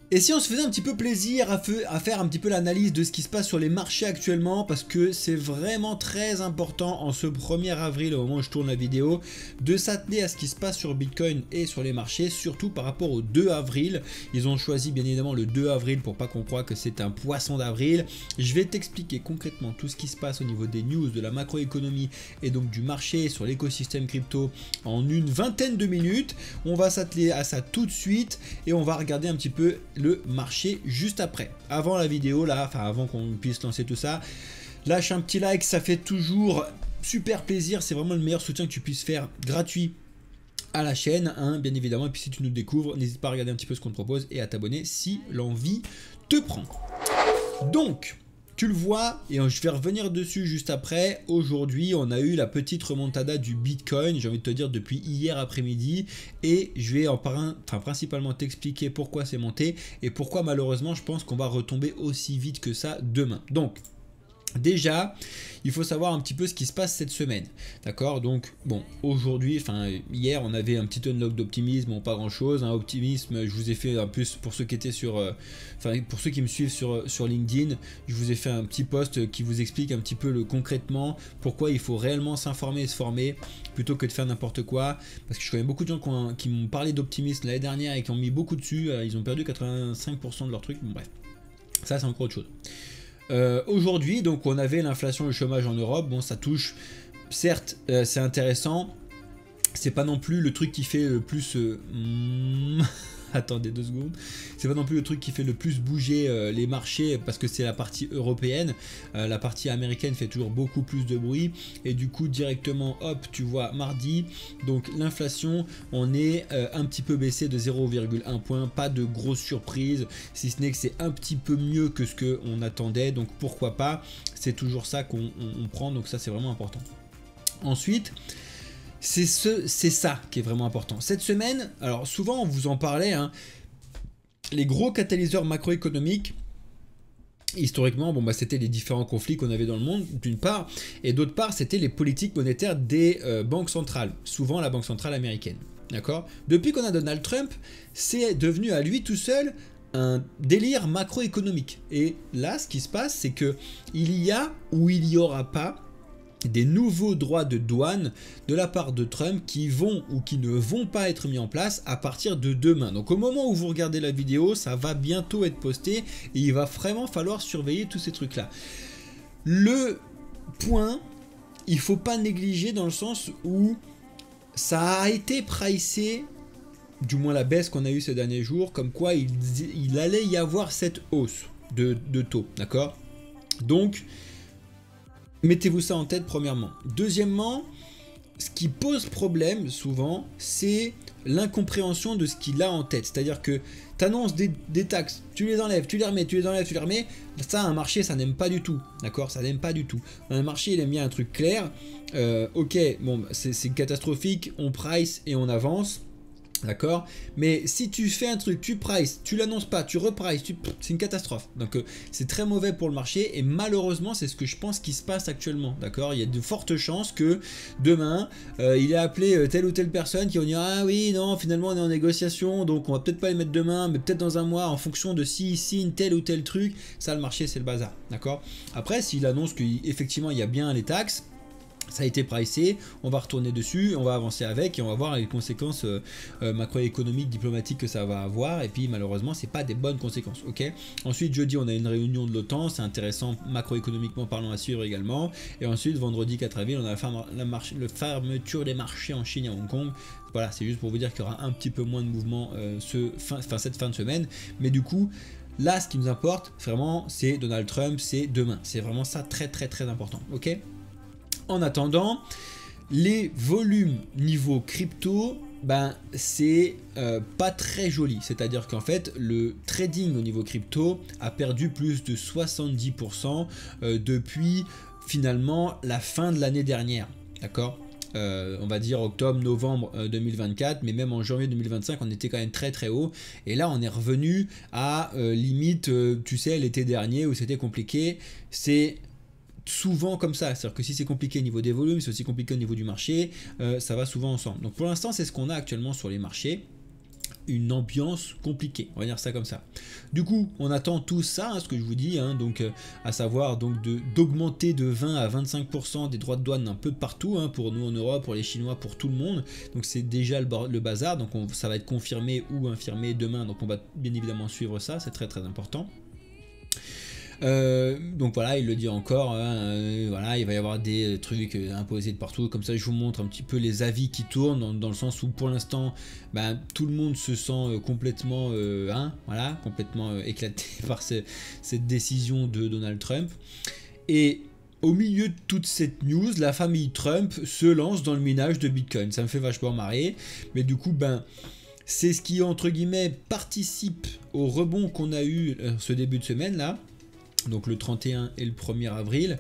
Et si on se faisait un petit peu plaisir à faire un petit peu l'analyse de ce qui se passe sur les marchés actuellement, parce que c'est vraiment très important en ce 1er avril, au moment où je tourne la vidéo, de s'atteler à ce qui se passe sur Bitcoin et sur les marchés, surtout par rapport au 2 avril. Ils ont choisi bien évidemment le 2 avril pour pas qu'on croie que c'est un poisson d'avril. Je vais t'expliquer concrètement tout ce qui se passe au niveau des news, de la macroéconomie et donc du marché sur l'écosystème crypto en une vingtaine de minutes. On va s'atteler à ça tout de suite et on va regarder un petit peu le marché juste après. Avant la vidéo là, enfin avant qu'on puisse lancer tout ça, lâche un petit like, ça fait toujours super plaisir, c'est vraiment le meilleur soutien que tu puisses faire gratuit à la chaîne, hein, bien évidemment. Et puis si tu nous découvres, n'hésite pas à regarder un petit peu ce qu'on te propose et à t'abonner si l'envie te prend. Donc tu le vois, et je vais revenir dessus juste après. Aujourd'hui, on a eu la petite remontada du Bitcoin, j'ai envie de te dire depuis hier après-midi, et je vais principalement t'expliquer pourquoi c'est monté et pourquoi malheureusement je pense qu'on va retomber aussi vite que ça demain. Donc déjà, il faut savoir un petit peu ce qui se passe cette semaine, d'accord? Donc bon, aujourd'hui, hier, on avait un petit unlock d'optimisme, bon, pas grand chose, hein, optimisme, je vous ai fait un plus pour ceux qui étaient sur, pour ceux qui me suivent sur LinkedIn, je vous ai fait un petit post qui vous explique un petit peu concrètement pourquoi il faut réellement s'informer et se former plutôt que de faire n'importe quoi, parce que je connais beaucoup de gens qui m'ont parlé d'optimisme l'année dernière et qui ont mis beaucoup dessus, ils ont perdu 85% de leur truc, bon bref, ça c'est encore autre chose. Aujourd'hui, donc on avait l'inflation et le chômage en Europe. Bon, ça touche, certes, c'est intéressant. C'est pas non plus le truc qui fait le plus. Attendez 2 secondes. C'est pas non plus le truc qui fait le plus bouger les marchés parce que c'est la partie européenne. La partie américaine fait toujours beaucoup plus de bruit. Et du coup, directement, hop, tu vois, mardi. Donc l'inflation, on est un petit peu baissé de 0,1 point. Pas de grosse surprise, si ce n'est que c'est un petit peu mieux que ce qu'on attendait. Donc pourquoi pas, c'est toujours ça qu'on prend. Donc ça, c'est vraiment important. Ensuite, c'est ça qui est vraiment important. Cette semaine, alors souvent on vous en parlait, hein, les gros catalyseurs macroéconomiques, historiquement, bon, c'était les différents conflits qu'on avait dans le monde, d'une part, et d'autre part, c'était les politiques monétaires des banques centrales, souvent la banque centrale américaine. D'accord? Depuis qu'on a Donald Trump, c'est devenu à lui tout seul un délire macroéconomique. Et là, ce qui se passe, c'est que il y a ou il n'y aura pas des nouveaux droits de douane de la part de Trump qui vont ou qui ne vont pas être mis en place à partir de demain. Donc au moment où vous regardez la vidéo, ça va bientôt être posté et il va vraiment falloir surveiller tous ces trucs-là. Le point, il faut pas négliger dans le sens où ça a été pricé, du moins la baisse qu'on a eue ces derniers jours, comme quoi il allait y avoir cette hausse de taux, d'accord? Donc mettez-vous ça en tête premièrement. Deuxièmement, ce qui pose problème souvent, c'est l'incompréhension de ce qu'il a en tête. C'est-à-dire que tu annonces des taxes, tu les enlèves, tu les remets, tu les enlèves, tu les remets. Ça, un marché, ça n'aime pas du tout. D'accord? Ça n'aime pas du tout. Un marché, il aime bien un truc clair. Ok, bon, c'est catastrophique, on price et on avance. D'accord, mais si tu fais un truc, tu prices, tu l'annonces pas, tu reprices, c'est une catastrophe. Donc c'est très mauvais pour le marché et malheureusement c'est ce que je pense qui se passe actuellement. D'accord, il y a de fortes chances que demain il ait appelé telle ou telle personne qui va dire ah oui non finalement on est en négociation donc on va peut-être pas les mettre demain mais peut-être dans un mois en fonction de s'il signe tel ou tel truc. Ça le marché c'est le bazar. D'accord. Après s'il annonce qu'effectivement il y a bien les taxes, ça a été pricé, on va retourner dessus, on va avancer avec et on va voir les conséquences macroéconomiques, diplomatiques que ça va avoir. Et puis malheureusement, c'est pas des bonnes conséquences. Ok. Ensuite, jeudi, on a une réunion de l'OTAN, c'est intéressant macroéconomiquement parlant à suivre également. Et ensuite, vendredi 4 avril, on a la fermeture des marchés en Chine et à Hong Kong. Voilà, c'est juste pour vous dire qu'il y aura un petit peu moins de mouvement cette fin de semaine. Mais du coup, là, ce qui nous importe vraiment, c'est Donald Trump, c'est demain. C'est vraiment ça très très très important. Ok. En attendant, les volumes niveau crypto, c'est pas très joli. C'est-à-dire qu'en fait, le trading au niveau crypto a perdu plus de 70% depuis finalement la fin de l'année dernière. D'accord ? On va dire octobre, novembre 2024, mais même en janvier 2025, on était quand même très très haut. Et là, on est revenu à limite, tu sais, l'été dernier où c'était compliqué. C'est souvent comme ça, c'est-à-dire que si c'est compliqué au niveau des volumes, c'est aussi compliqué au niveau du marché, ça va souvent ensemble. Donc pour l'instant, c'est ce qu'on a actuellement sur les marchés. une ambiance compliquée, on va dire ça comme ça. Du coup, on attend tout ça, hein, ce que je vous dis, hein, donc à savoir donc d'augmenter de 20 à 25% des droits de douane un peu partout, hein, pour nous en Europe, pour les Chinois, pour tout le monde. Donc c'est déjà le bazar, donc ça va être confirmé ou infirmé demain, donc on va bien évidemment suivre ça, c'est très très important. Donc voilà, il le dit encore, hein, voilà, il va y avoir des trucs imposés de partout, comme ça je vous montre un petit peu les avis qui tournent, dans le sens où pour l'instant, ben, tout le monde se sent complètement, hein, voilà, complètement éclaté par cette décision de Donald Trump. Et au milieu de toute cette news, la famille Trump se lance dans le minage de Bitcoin. Ça me fait vachement marrer, mais du coup, ben, c'est ce qui, entre guillemets, participe au rebond qu'on a eu ce début de semaine là, donc le 31 et le 1er avril,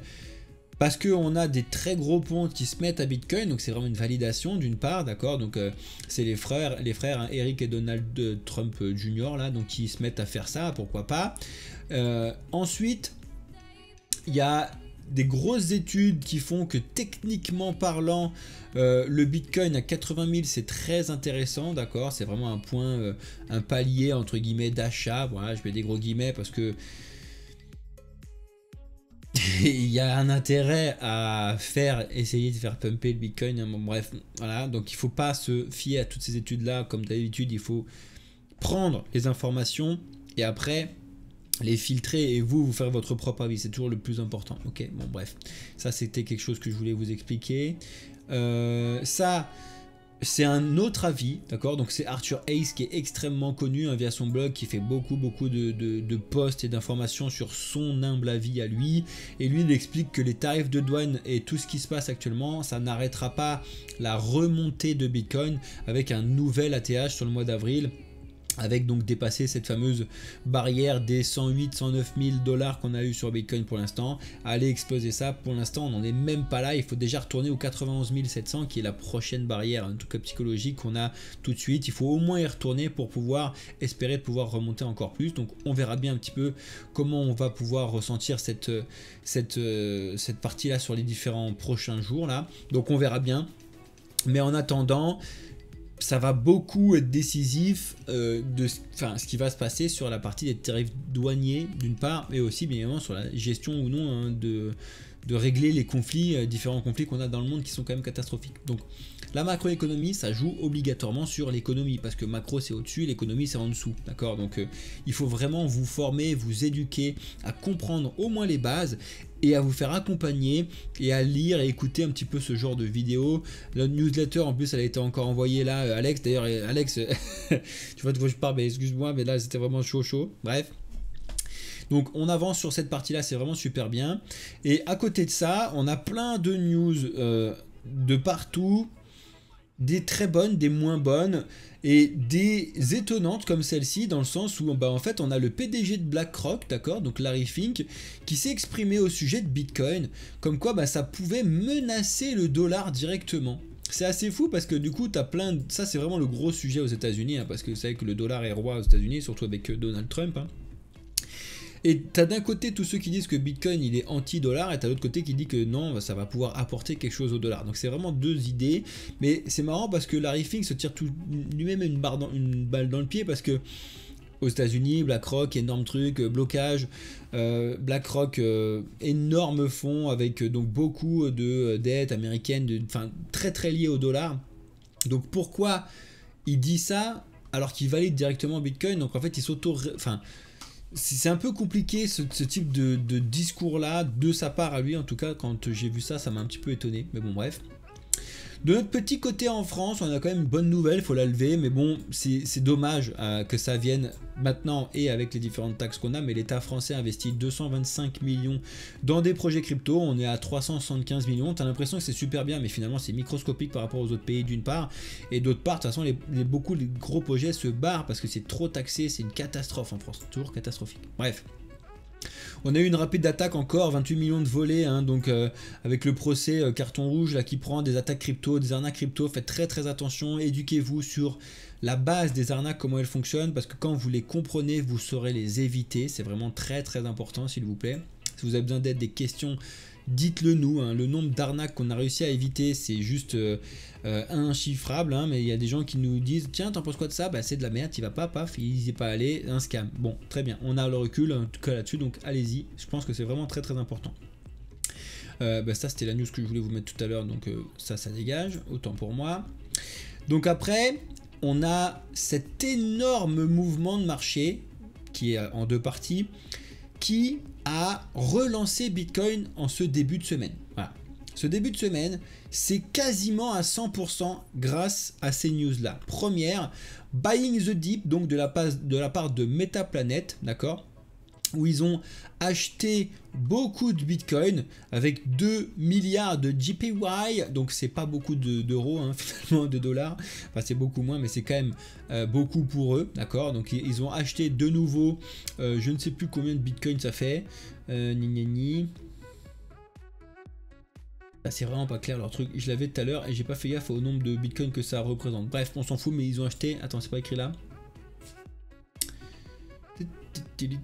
parce qu'on a des très gros ponts qui se mettent à Bitcoin, donc c'est vraiment une validation d'une part, d'accord, donc c'est les frères hein, Eric et Donald Trump Jr. là, donc qui se mettent à faire ça, pourquoi pas. Ensuite, il y a des grosses études qui font que techniquement parlant, le Bitcoin à 80 000 c'est très intéressant, d'accord, c'est vraiment un point, un palier entre guillemets d'achat, voilà, je mets des gros guillemets parce que il y a un intérêt à essayer de faire pumper le Bitcoin, hein, bon, bref, voilà, donc il ne faut pas se fier à toutes ces études là, comme d'habitude, il faut prendre les informations et après les filtrer et vous faire votre propre avis, c'est toujours le plus important. Ok, bon bref, ça c'était quelque chose que je voulais vous expliquer. Ça c'est un autre avis, d'accord, donc c'est Arthur Hayes qui est extrêmement connu, hein, via son blog, qui fait beaucoup de posts et d'informations sur son humble avis à lui, et lui il explique que les tarifs de douane et tout ce qui se passe actuellement, ça n'arrêtera pas la remontée de Bitcoin avec un nouvel ATH sur le mois d'avril, avec donc dépasser cette fameuse barrière des 108 109 000 dollars qu'on a eu sur Bitcoin pour l'instant, aller exploser ça. Pour l'instant on n'en est même pas là, il faut déjà retourner aux 91 700 qui est la prochaine barrière, en tout cas psychologique, qu'on a tout de suite. Il faut au moins y retourner pour pouvoir espérer de pouvoir remonter encore plus, donc on verra bien un petit peu comment on va pouvoir ressentir cette partie là sur les différents prochains jours là, donc on verra bien, mais en attendant ça va beaucoup être décisif ce qui va se passer sur la partie des tarifs douaniers d'une part, mais aussi bien évidemment sur la gestion ou non, hein, de régler les conflits, différents conflits qu'on a dans le monde qui sont quand même catastrophiques. Donc la macroéconomie, ça joue obligatoirement sur l'économie, parce que macro c'est au-dessus, l'économie c'est en dessous, d'accord. Donc il faut vraiment vous former, vous éduquer à comprendre au moins les bases et à vous faire accompagner et à lire et écouter un petit peu ce genre de vidéos. La newsletter en plus elle a été encore envoyée là, Alex, d'ailleurs Alex, tu vois de quoi je parle, mais excuse-moi, mais là c'était vraiment chaud, bref. Donc on avance sur cette partie là, c'est vraiment super bien. Et à côté de ça, on a plein de news de partout, des très bonnes, des moins bonnes et des étonnantes comme celle-ci, dans le sens où bah, en fait on a le PDG de BlackRock, d'accord, donc Larry Fink, qui s'est exprimé au sujet de Bitcoin, comme quoi bah, ça pouvait menacer le dollar directement. C'est assez fou parce que du coup t'as plein de... Ça c'est vraiment le gros sujet aux États-Unis, hein, parce que vous savez que le dollar est roi aux États-Unis, surtout avec Donald Trump, hein. Et tu as d'un côté tous ceux qui disent que Bitcoin il est anti-dollar, et tu as l'autre côté qui dit que non, ça va pouvoir apporter quelque chose au dollar. Donc c'est vraiment deux idées, mais c'est marrant parce que Larry Fink se tire lui-même une balle dans le pied, parce que aux États-Unis, BlackRock, énorme truc, blocage, BlackRock, énorme fonds avec donc beaucoup de dettes américaines, enfin très très liées au dollar. Donc pourquoi il dit ça alors qu'il valide directement Bitcoin? Donc en fait il enfin c'est un peu compliqué ce type de discours là de sa part à lui, en tout cas quand j'ai vu ça, ça m'a un petit peu étonné, mais bon bref. De notre petit côté en France, on a quand même une bonne nouvelle, il faut la lever, mais bon, c'est dommage que ça vienne maintenant et avec les différentes taxes qu'on a, mais l'État français investit 225 millions dans des projets crypto, on est à 375 millions, t'as l'impression que c'est super bien, mais finalement c'est microscopique par rapport aux autres pays d'une part, et d'autre part, de toute façon, beaucoup de gros projets se barrent parce que c'est trop taxé, c'est une catastrophe en France, toujours catastrophique. Bref. On a eu une rapide attaque encore, 28 millions de volets, hein, donc avec le procès carton rouge là, qui prend des attaques crypto, des arnaques crypto, faites très très attention, éduquez-vous sur la base des arnaques, comment elles fonctionnent, parce que quand vous les comprenez, vous saurez les éviter, c'est vraiment très très important s'il vous plaît. Si vous avez besoin d'aide, des questions, dites-le nous, hein. Le nombre d'arnaques qu'on a réussi à éviter, c'est juste inchiffrable, hein, mais il y a des gens qui nous disent tiens, t'en penses quoi de ça? Bah c'est de la merde, tu vas pas, paf, il n'y est pas allé, un scam. Bon, très bien, on a le recul en tout cas là-dessus, donc allez-y, je pense que c'est vraiment très très important. Ça c'était la news que je voulais vous mettre tout à l'heure, donc ça dégage, autant pour moi. Donc après, on a cet énorme mouvement de marché qui est en deux parties, qui a relancé Bitcoin en ce début de semaine. Voilà. Ce début de semaine, c'est quasiment à 100% grâce à ces news-là. Première, Buying the Dip, donc de la part de Metaplanet, d'accord, où ils ont acheté beaucoup de Bitcoin avec 2 milliards de JPY, donc c'est pas beaucoup d'euros, hein, finalement, de dollars, enfin c'est beaucoup moins, mais c'est quand même beaucoup pour eux, d'accord. Donc ils ont acheté de nouveau, je ne sais plus combien de Bitcoin ça fait, c'est vraiment pas clair leur truc, je l'avais tout à l'heure et j'ai pas fait gaffe au nombre de Bitcoin que ça représente. Bref, on s'en fout, mais ils ont acheté, attends, c'est pas écrit là.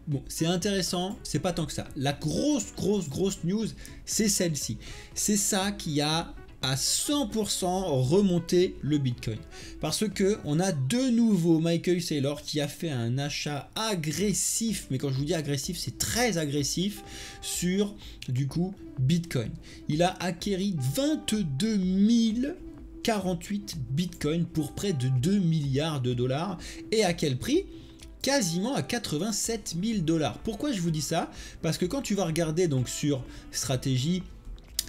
Bon, c'est intéressant, c'est pas tant que ça. La grosse news, c'est celle-ci. C'est ça qui a à 100% remonté le Bitcoin. Parce que on a de nouveau Michael Saylor qui a fait un achat agressif, mais quand je vous dis agressif, c'est très agressif, sur du coup Bitcoin. Il a acquéri 22 048 Bitcoin pour près de 2 milliards de dollars. Et à quel prix ? Quasiment à 87 000 $. Pourquoi je vous dis ça? Parce que quand tu vas regarder donc sur stratégie,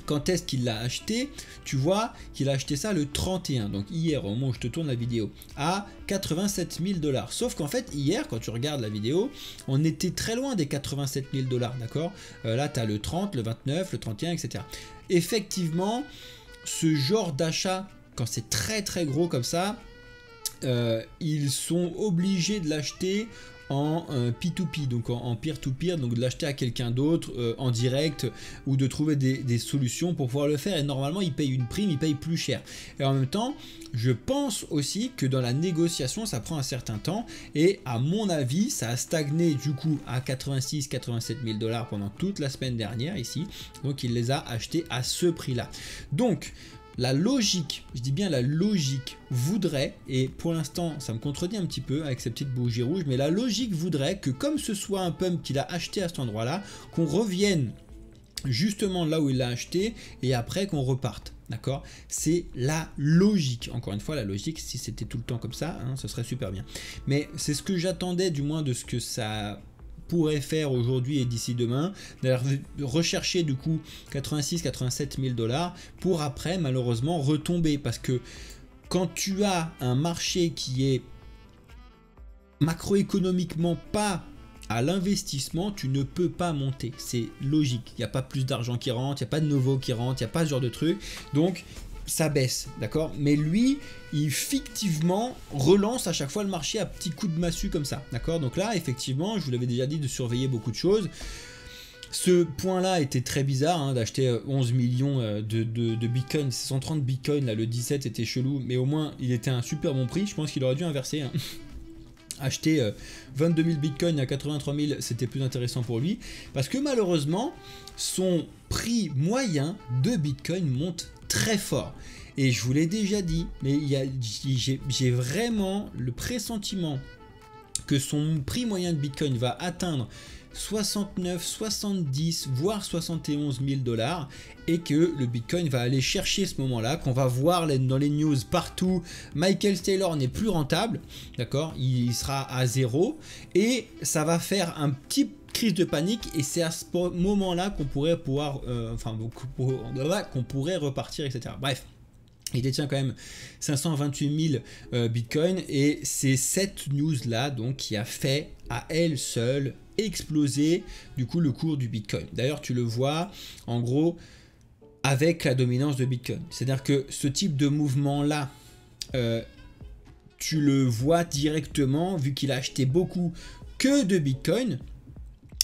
quand est-ce qu'il l'a acheté, tu vois qu'il a acheté ça le 31, donc hier au moment où je te tourne la vidéo, à 87 000 $. Sauf qu'en fait hier, quand tu regardes la vidéo, on était très loin des 87 000 $, d'accord. Là tu as le 30, le 29, le 31, etc. Effectivement, ce genre d'achat, quand c'est très gros comme ça, ils sont obligés de l'acheter en P2P, donc en peer-to-peer, donc de l'acheter à quelqu'un d'autre en direct, ou de trouver des solutions pour pouvoir le faire. Et normalement, ils payent une prime, ils payent plus cher. Et en même temps, je pense aussi que dans la négociation, ça prend un certain temps. Et à mon avis, ça a stagné du coup à 86-87 000 $ pendant toute la semaine dernière ici. Donc, il les a achetés à ce prix-là. Donc, la logique, je dis bien la logique voudrait, et pour l'instant ça me contredit un petit peu avec ces petites bougies rouges, mais la logique voudrait que comme ce soit un pump qu'il a acheté à cet endroit là, qu'on revienne justement là où il l'a acheté et après qu'on reparte, d'accord. C'est la logique, encore une fois la logique, si c'était tout le temps comme ça, hein, ce serait super bien, mais c'est ce que j'attendais du moins de ce que ça pourrait faire aujourd'hui et d'ici demain, d'aller rechercher du coup 86-87 000 $ pour après malheureusement retomber, parce que quand tu as un marché qui est macroéconomiquement pas à l'investissement, tu ne peux pas monter, c'est logique, il n'y a pas plus d'argent qui rentre, il n'y a pas de nouveau qui rentre, il n'y a pas ce genre de truc, donc ça baisse, d'accord. Mais lui, il fictivement relance à chaque fois le marché à petits coups de massue comme ça, d'accord. Donc là, effectivement, je vous l'avais déjà dit de surveiller beaucoup de choses. Ce point-là était très bizarre, hein, d'acheter 11 millions de Bitcoin, 130 Bitcoin, là, le 17 était chelou, mais au moins, il était un super bon prix. Je pense qu'il aurait dû inverser, hein. Acheter 22 000 Bitcoin à 83 000, c'était plus intéressant pour lui, parce que malheureusement, son prix moyen de Bitcoin monte très fort. Et je vous l'ai déjà dit, mais j'ai vraiment le pressentiment que son prix moyen de Bitcoin va atteindre 69, 70, voire 71 000 $ et que le Bitcoin va aller chercher ce moment-là, qu'on va voir dans les news partout. Michael Saylor n'est plus rentable, d'accord, il sera à zéro et ça va faire un petit crise de panique et c'est à ce moment-là qu'on pourrait pouvoir, qu'on pourrait repartir, etc. Bref. Il détient quand même 528 000 Bitcoin et c'est cette news là donc qui a fait à elle seule exploser du coup le cours du Bitcoin. D'ailleurs tu le vois en gros avec la dominance de Bitcoin. C'est-à-dire que ce type de mouvement là, tu le vois directement vu qu'il a acheté beaucoup que de Bitcoin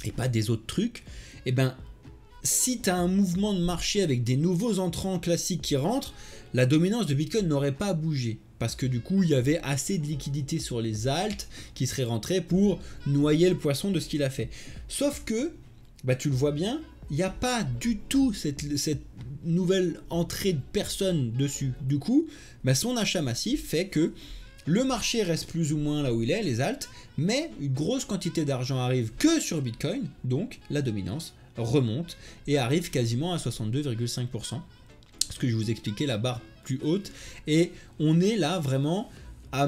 et pas des autres trucs. Et ben si tu as un mouvement de marché avec des nouveaux entrants classiques qui rentrent, la dominance de Bitcoin n'aurait pas bougé parce que du coup il y avait assez de liquidité sur les alts qui seraient rentrés pour noyer le poisson de ce qu'il a fait. Sauf que, bah, tu le vois bien, il n'y a pas du tout cette nouvelle entrée de personnes dessus. Du coup, bah, son achat massif fait que le marché reste plus ou moins là où il est, les alts, mais une grosse quantité d'argent arrive que sur Bitcoin, donc la dominance remonte et arrive quasiment à 62,5%. Ce que je vous expliquais, la barre plus haute, et on est là vraiment,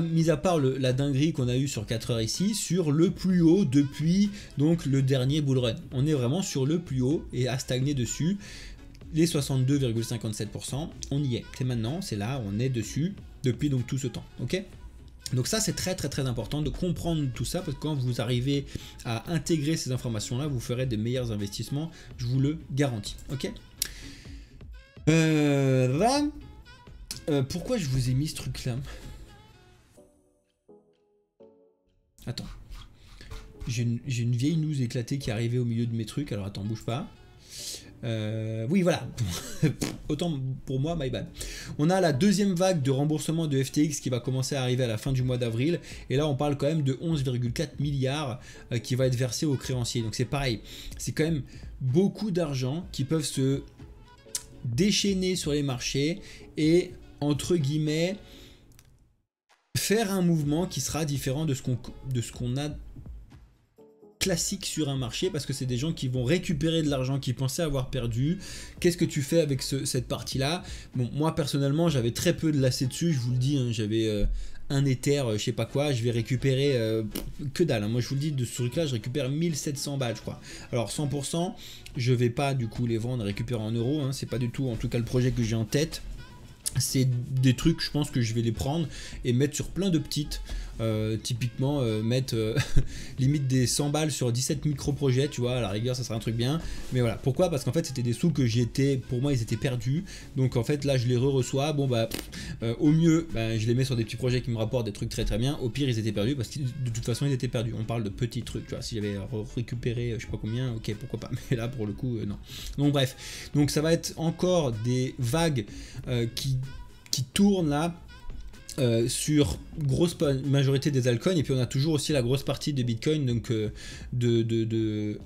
mis à part la dinguerie qu'on a eu sur 4 heures ici, sur le plus haut depuis donc le dernier bull run. On est vraiment sur le plus haut et à stagner dessus. Les 62,57%, on y est. C'est maintenant, c'est là, on est dessus depuis donc tout ce temps. Ok ? Donc ça, c'est très très très important de comprendre tout ça, parce que quand vous arrivez à intégrer ces informations-là, vous ferez des meilleurs investissements, je vous le garantis. Ok ? Pourquoi je vous ai mis ce truc-là ? Attends. J'ai une vieille news éclatée qui est arrivée au milieu de mes trucs, alors attends, bouge pas. Oui, voilà. Autant pour moi, my bad. On a la deuxième vague de remboursement de FTX qui va commencer à arriver à la fin du mois d'avril. Et là, on parle quand même de 11,4 milliards qui va être versé aux créanciers. Donc c'est pareil. C'est quand même beaucoup d'argent qui peuvent se déchaîner sur les marchés et, entre guillemets, faire un mouvement qui sera différent de ce qu'on a classique sur un marché, parce que c'est des gens qui vont récupérer de l'argent qu'ils pensaient avoir perdu. Qu'est-ce que tu fais avec cette partie-là ? Bon, moi personnellement, j'avais très peu de lacets dessus, je vous le dis, hein, j'avais un Ether, je sais pas quoi, je vais récupérer que dalle. Hein. Moi, je vous le dis, de ce truc-là, je récupère 1700 balles, je crois. Alors 100%, je vais pas du coup les vendre et récupérer en euros, hein, c'est pas du tout en tout cas le projet que j'ai en tête. C'est des trucs, je pense que je vais les prendre et mettre sur plein de petites. Typiquement, mettre limite des 100 balles sur 17 micro-projets, tu vois, à la rigueur, ça serait un truc bien. Mais voilà, pourquoi ? Parce qu'en fait, c'était des sous que pour moi, ils étaient perdus. Donc en fait, là, je les reçois. Bon, bah, au mieux, bah, je les mets sur des petits projets qui me rapportent des trucs très très bien. Au pire, ils étaient perdus parce que de toute façon, ils étaient perdus. On parle de petits trucs, tu vois. Si j'avais récupéré, je sais pas combien, ok, pourquoi pas. Mais là, pour le coup, non. Donc bref, donc ça va être encore des vagues qui tournent là. Sur grosse majorité des altcoins, et puis on a toujours aussi la grosse partie de Bitcoin, donc de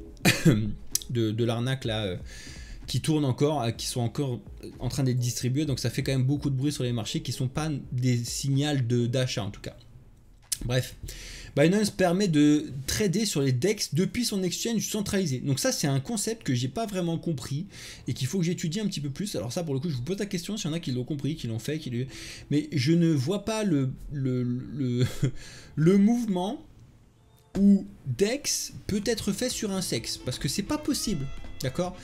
l'arnaque là qui tourne encore, qui sont encore en train d'être distribués, donc ça fait quand même beaucoup de bruit sur les marchés qui sont pas des signaux d'achat en tout cas. Bref, Binance permet de trader sur les DEX depuis son exchange centralisé. Donc ça, c'est un concept que j'ai pas vraiment compris et qu'il faut que j'étudie un petit peu plus. Alors ça, pour le coup, je vous pose la question s'il y en a qui l'ont compris, qui l'ont fait, mais je ne vois pas le mouvement où DEX peut être fait sur un sexe, parce que c'est pas possible, d'accord ?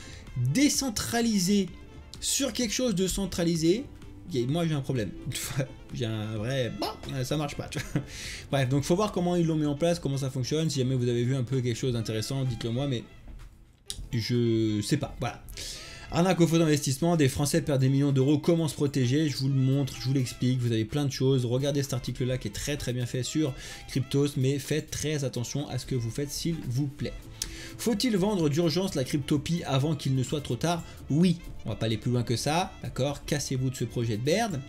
Décentraliser sur quelque chose de centralisé, moi j'ai un problème. J'ai un vrai... Bon, ça marche pas. Tu vois. Bref, donc faut voir comment ils l'ont mis en place, comment ça fonctionne. Si jamais vous avez vu un peu quelque chose d'intéressant, dites-le moi, mais je sais pas. Voilà. Arnaque au faux d'investissement, des Français perdent des millions d'euros, comment se protéger, je vous le montre, je vous l'explique, vous avez plein de choses. Regardez cet article-là qui est très très bien fait sur Cryptos, mais faites très attention à ce que vous faites s'il vous plaît. Faut-il vendre d'urgence la cryptopie avant qu'il ne soit trop tard? Oui, on va pas aller plus loin que ça, d'accord? Cassez-vous de ce projet de merde.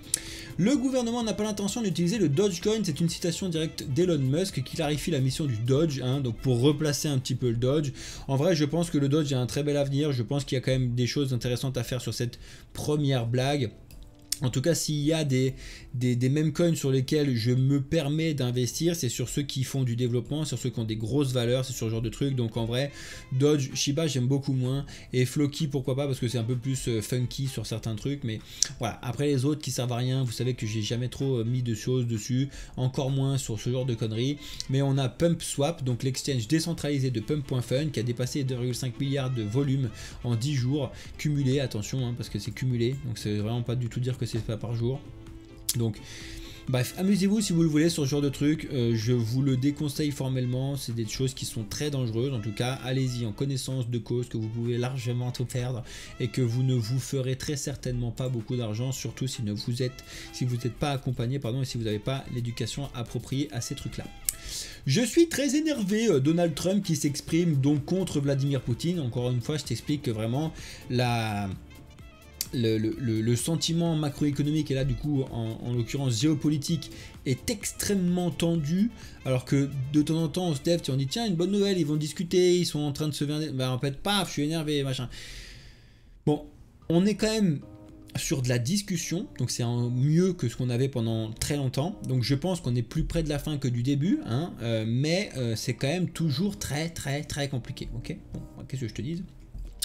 Le gouvernement n'a pas l'intention d'utiliser le Dogecoin, c'est une citation directe d'Elon Musk qui clarifie la mission du Doge, hein, donc pour replacer un petit peu le Doge. En vrai, je pense que le Doge a un très bel avenir, je pense qu'il y a quand même des choses intéressantes à faire sur cette première blague. En tout cas, s'il y a des meme coins sur lesquels je me permets d'investir, c'est sur ceux qui font du développement, sur ceux qui ont des grosses valeurs, c'est sur ce genre de trucs. Donc en vrai, Doge, Shiba, j'aime beaucoup moins. Et Floki, pourquoi pas, parce que c'est un peu plus funky sur certains trucs. Mais voilà, après les autres qui servent à rien, vous savez que j'ai jamais trop mis de choses dessus, encore moins sur ce genre de conneries. Mais on a PumpSwap, donc l'exchange décentralisé de Pump.fun, qui a dépassé 2,5 milliards de volume en 10 jours, cumulé, attention, hein, parce que c'est cumulé, donc c'est vraiment pas du tout dire que c'est pas par jour. Donc bref, amusez-vous si vous le voulez sur ce genre de truc, je vous le déconseille formellement, c'est des choses qui sont très dangereuses. En tout cas, allez-y en connaissance de cause, que vous pouvez largement tout perdre et que vous ne vous ferez très certainement pas beaucoup d'argent, surtout si vous n'êtes pas accompagné, et si vous n'avez pas l'éducation appropriée à ces trucs là. Je suis très énervé, Donald Trump qui s'exprime donc contre Vladimir Poutine. Encore une fois, je t'explique que vraiment le sentiment macroéconomique et là du coup en l'occurrence géopolitique est extrêmement tendu, alors que de temps en temps on se lève, on dit tiens une bonne nouvelle, ils vont discuter, ils sont en train de se verner, bah en fait paf, je suis énervé machin. Bon, on est quand même sur de la discussion, donc c'est mieux que ce qu'on avait pendant très longtemps, donc je pense qu'on est plus près de la fin que du début, hein, mais c'est quand même toujours très compliqué, ok. Bon, qu'est-ce que je te dis.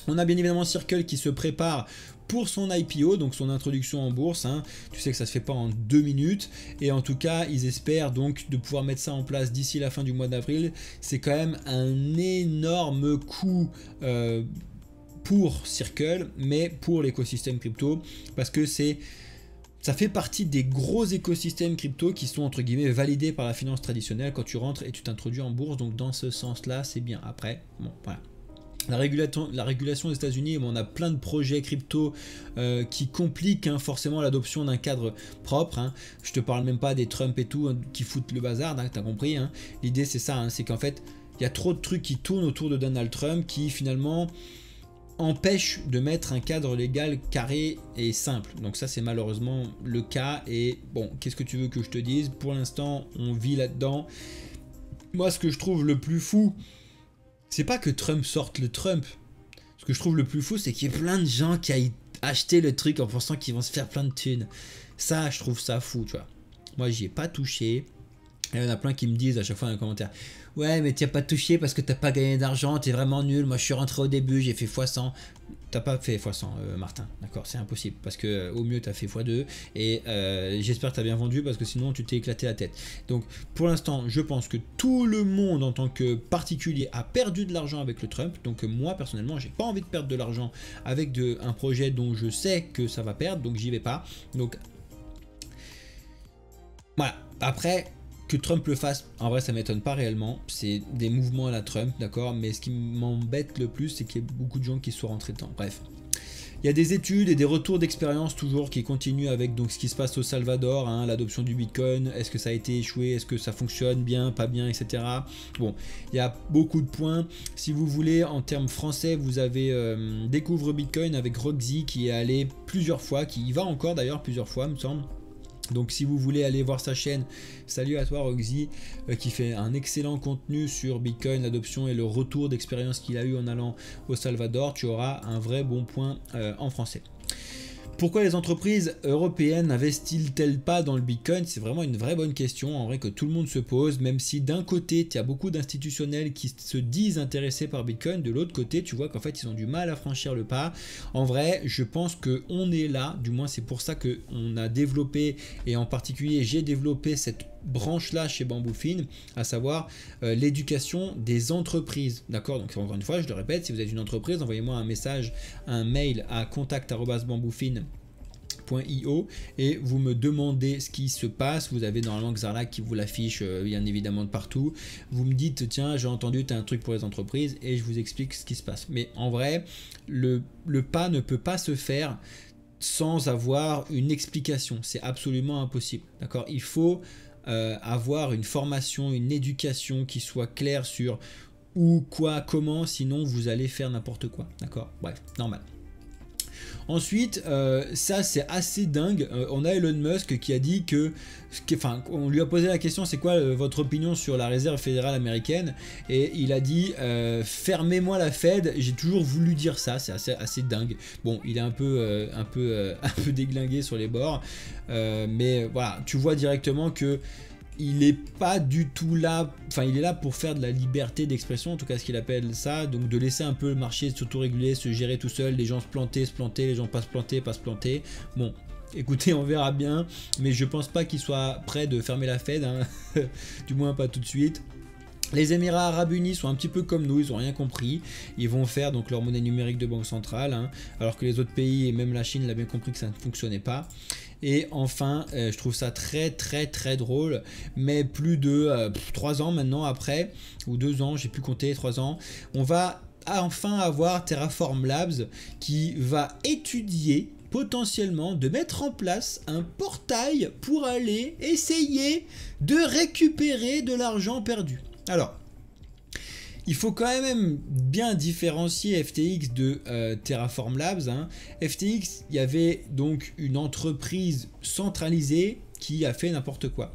On a bien évidemment Circle qui se prépare pour son IPO, donc son introduction en bourse, hein. Tu sais que ça se fait pas en 2 minutes, et en tout cas ils espèrent donc de pouvoir mettre ça en place d'ici la fin du mois d'avril. C'est quand même un énorme coup pour Circle, mais pour l'écosystème crypto, parce que ça fait partie des gros écosystèmes crypto qui sont entre guillemets validés par la finance traditionnelle quand tu rentres et tu t'introduis en bourse, donc dans ce sens là c'est bien. Après bon voilà, la régulation des États-Unis, on a plein de projets crypto qui compliquent hein, forcément l'adoption d'un cadre propre, hein. Je te parle même pas des Trump et tout hein, qui foutent le bazar, hein, t'as compris hein. L'idée c'est ça, hein, c'est qu'en fait il y a trop de trucs qui tournent autour de Donald Trump qui finalement empêche de mettre un cadre légal carré et simple. Donc ça c'est malheureusement le cas, et bon, qu'est-ce que tu veux que je te dise, pour l'instant on vit là-dedans. Moi ce que je trouve le plus fou, c'est pas que Trump sorte le Trump, ce que je trouve le plus fou c'est qu'il y ait plein de gens qui aillent acheter le truc en pensant qu'ils vont se faire plein de thunes. Ça je trouve ça fou, tu vois. Moi j'y ai pas touché. Il y en a plein qui me disent à chaque fois dans les commentaires, ouais mais t'y as pas touché parce que t'as pas gagné d'argent, t'es vraiment nul, moi je suis rentré au début, j'ai fait x100. T'as pas fait x100 Martin, d'accord, c'est impossible, parce que au mieux t'as fait x2, et j'espère que t'as bien vendu, parce que sinon tu t'es éclaté la tête. Donc pour l'instant je pense que tout le monde en tant que particulier a perdu de l'argent avec le Trump, donc moi personnellement j'ai pas envie de perdre de l'argent avec un projet dont je sais que ça va perdre, donc j'y vais pas. Donc voilà, après que Trump le fasse, en vrai ça m'étonne pas réellement, c'est des mouvements à la Trump, d'accord, mais ce qui m'embête le plus c'est qu'il y ait beaucoup de gens qui soient rentrés dedans. Bref, il y a des études et des retours d'expérience toujours qui continuent avec donc ce qui se passe au Salvador, hein, l'adoption du Bitcoin, est-ce que ça a été échoué, est-ce que ça fonctionne bien, pas bien, etc. Bon, il y a beaucoup de points. Si vous voulez, en termes français, vous avez Découvre Bitcoin avec Roxy qui est allé plusieurs fois, qui y va encore d'ailleurs plusieurs fois me semble. Donc si vous voulez aller voir sa chaîne, salut à toi Roxy, qui fait un excellent contenu sur Bitcoin, l'adoption et le retour d'expérience qu'il a eu en allant au Salvador, tu auras un vrai bon point en français. Pourquoi les entreprises européennes n'investissent-elles pas dans le Bitcoin? C'est vraiment une vraie bonne question en vrai que tout le monde se pose, même si d'un côté tu as beaucoup d'institutionnels qui se disent intéressés par Bitcoin, de l'autre côté tu vois qu'en fait ils ont du mal à franchir le pas. En vrai je pense qu'on est là, du moins c'est pour ça qu'on a développé, et en particulier j'ai développé cette branche là chez Bamboufine, à savoir l'éducation des entreprises, d'accord. Donc encore une fois je le répète, si vous êtes une entreprise, envoyez-moi un message, un mail à contact@bamboufine.io et vous me demandez ce qui se passe. Vous avez normalement Xarlac qui vous l'affiche bien évidemment de partout. Vous me dites tiens j'ai entendu tu as un truc pour les entreprises, et je vous explique ce qui se passe. Mais en vrai le pas ne peut pas se faire sans avoir une explication, c'est absolument impossible, d'accord. Il faut avoir une formation, une éducation qui soit claire sur où, quoi, comment, sinon vous allez faire n'importe quoi, d'accord. Bref, normal. Ensuite, ça c'est assez dingue, on a Elon Musk qui a dit que, enfin on lui a posé la question c'est quoi votre opinion sur la réserve fédérale américaine, et il a dit fermez-moi la Fed. J'ai toujours voulu dire ça, c'est assez dingue. Bon, il est un peu déglingué sur les bords, mais voilà, tu vois directement que il est pas du tout là, enfin il est là pour faire de la liberté d'expression, en tout cas ce qu'il appelle ça, donc de laisser un peu le marché s'autoréguler, se gérer tout seul, les gens se planter, les gens pas se planter. Bon, écoutez, on verra bien, mais je pense pas qu'il soit prêt de fermer la Fed, hein. Du moins pas tout de suite. Les Émirats Arabes Unis sont un petit peu comme nous, ils n'ont rien compris, ils vont faire donc leur monnaie numérique de banque centrale, hein, alors que les autres pays et même la Chine l'a bien compris que ça ne fonctionnait pas. Et enfin, je trouve ça très drôle, mais plus de 3 ans maintenant après, ou 2 ans, j'ai pu compter, 3 ans, on va enfin avoir Terraform Labs qui va étudier potentiellement de mettre en place un portail pour aller essayer de récupérer de l'argent perdu. Alors, Il faut quand même bien différencier FTX de Terraform Labs. Hein. FTX, il y avait donc une entreprise centralisée qui a fait n'importe quoi.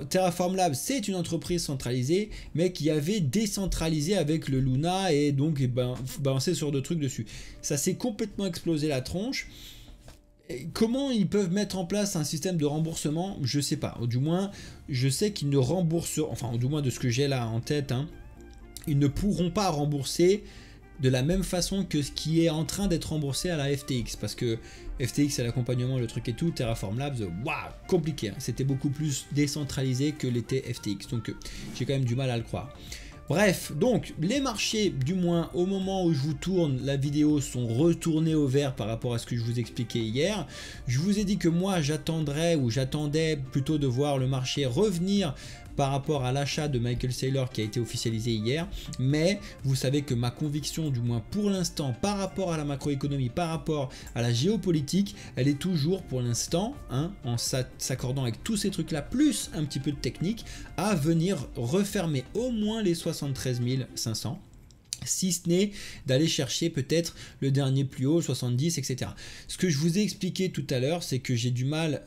Terraform Labs, c'est une entreprise centralisée, mais qui avait décentralisé avec le Luna et donc balancé sur d'autres trucs dessus. Ça s'est complètement explosé la tronche. Et comment ils peuvent mettre en place un système de remboursement? Je sais pas. Ou du moins, je sais qu'ils ne remboursent, enfin, du moins de ce que j'ai là en tête, hein, ils ne pourront pas rembourser de la même façon que ce qui est en train d'être remboursé à la FTX, parce que FTX c'est l'accompagnement, le truc et tout. Terraform Labs, waouh, compliqué, hein. C'était beaucoup plus décentralisé que l'était FTX, donc j'ai quand même du mal à le croire. Bref, donc les marchés, du moins au moment où je vous tourne la vidéo, sont retournés au vert par rapport à ce que je vous expliquais hier. Je vous ai dit que moi j'attendais plutôt de voir le marché revenir par rapport à l'achat de Michael Saylor qui a été officialisé hier, mais vous savez que ma conviction, du moins pour l'instant, par rapport à la macroéconomie, par rapport à la géopolitique, elle est toujours pour l'instant, hein, en s'accordant avec tous ces trucs là, plus un petit peu de technique, à venir refermer au moins les 73 500. Si ce n'est d'aller chercher peut-être le dernier plus haut, 70, etc. Ce que je vous ai expliqué tout à l'heure, c'est que j'ai du mal,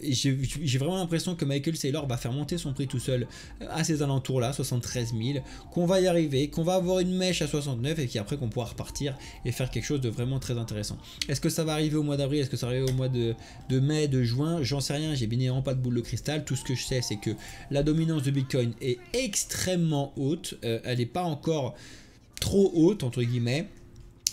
j'ai vraiment l'impression que Michael Saylor va faire monter son prix tout seul à ces alentours là, 73 000, qu'on va y arriver, qu'on va avoir une mèche à 69 et qu'après qu'on pourra repartir et faire quelque chose de vraiment très intéressant. Est-ce que ça va arriver au mois d'avril? Est-ce que ça va arriver au mois de mai, de juin? J'en sais rien, j'ai bien évidemment pas de boule de cristal. Tout ce que je sais, c'est que la dominance de Bitcoin est extrêmement haute, elle n'est pas encore trop haute entre guillemets,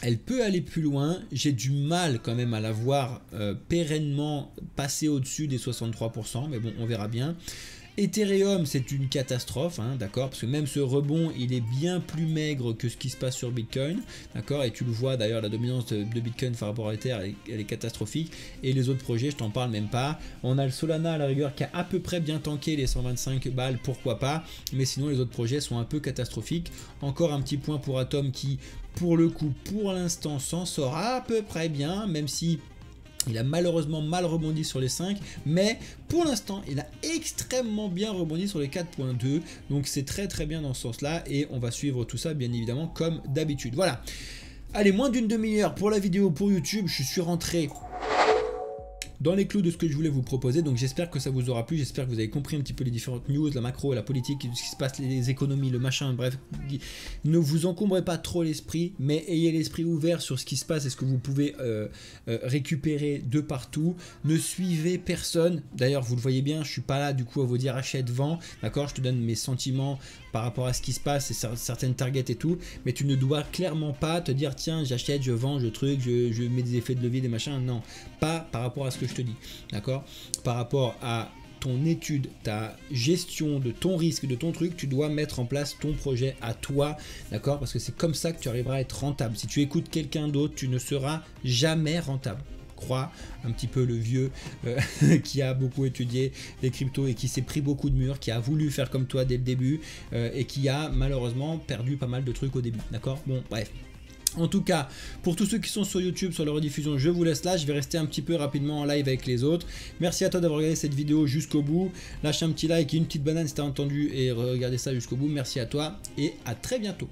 elle peut aller plus loin. J'ai du mal quand même à la voir pérennement passer au-dessus des 63%, mais bon, on verra bien. Ethereum, c'est une catastrophe, hein, d'accord, parce que même ce rebond, il est bien plus maigre que ce qui se passe sur Bitcoin, d'accord, et tu le vois d'ailleurs, la dominance de Bitcoin par rapport à Ether, elle est catastrophique, et les autres projets, je t'en parle même pas. On a le Solana à la rigueur qui a à peu près bien tanké les 125 balles, pourquoi pas, mais sinon les autres projets sont un peu catastrophiques. Encore un petit point pour Atom qui, pour le coup, pour l'instant, s'en sort à peu près bien, même si il a malheureusement mal rebondi sur les 5, mais pour l'instant, il a extrêmement bien rebondi sur les 4.2. Donc c'est très très bien dans ce sens-là et on va suivre tout ça bien évidemment comme d'habitude. Voilà. Allez, moins d'une demi-heure pour la vidéo pour YouTube. Je suis rentré dans les clous de ce que je voulais vous proposer, donc j'espère que ça vous aura plu, j'espère que vous avez compris un petit peu les différentes news, la macro, la politique, ce qui se passe, les économies, le machin, bref, ne vous encombrez pas trop l'esprit, mais ayez l'esprit ouvert sur ce qui se passe et ce que vous pouvez récupérer de partout. Ne suivez personne, d'ailleurs vous le voyez bien, je suis pas là du coup à vous dire achète, vends, d'accord, je te donne mes sentiments par rapport à ce qui se passe et certaines targets et tout, mais tu ne dois clairement pas te dire tiens j'achète, je vends, je truc, je mets des effets de levier, des machins, non, pas par rapport à ce que je te dis, d'accord, par rapport à ton étude, ta gestion de ton risque, de ton truc, tu dois mettre en place ton projet à toi, d'accord, parce que c'est comme ça que tu arriveras à être rentable. Si tu écoutes quelqu'un d'autre, tu ne seras jamais rentable. Crois un petit peu le vieux qui a beaucoup étudié les cryptos et qui s'est pris beaucoup de murs, qui a voulu faire comme toi dès le début et qui a malheureusement perdu pas mal de trucs au début, d'accord. Bon, bref. En tout cas, pour tous ceux qui sont sur YouTube, sur la rediffusion, je vous laisse là. Je vais rester un petit peu rapidement en live avec les autres. Merci à toi d'avoir regardé cette vidéo jusqu'au bout. Lâche un petit like et une petite banane si tu as entendu et regardez ça jusqu'au bout. Merci à toi et à très bientôt.